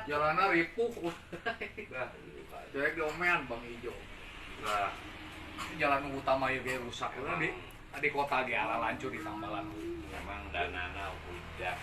Jalannya ripuh. Nah, Jadi diomean Bang Ijo. nah, Jalan utama ya kayak rusak. Di kota ge ala lancur di tambalan. memang danana udah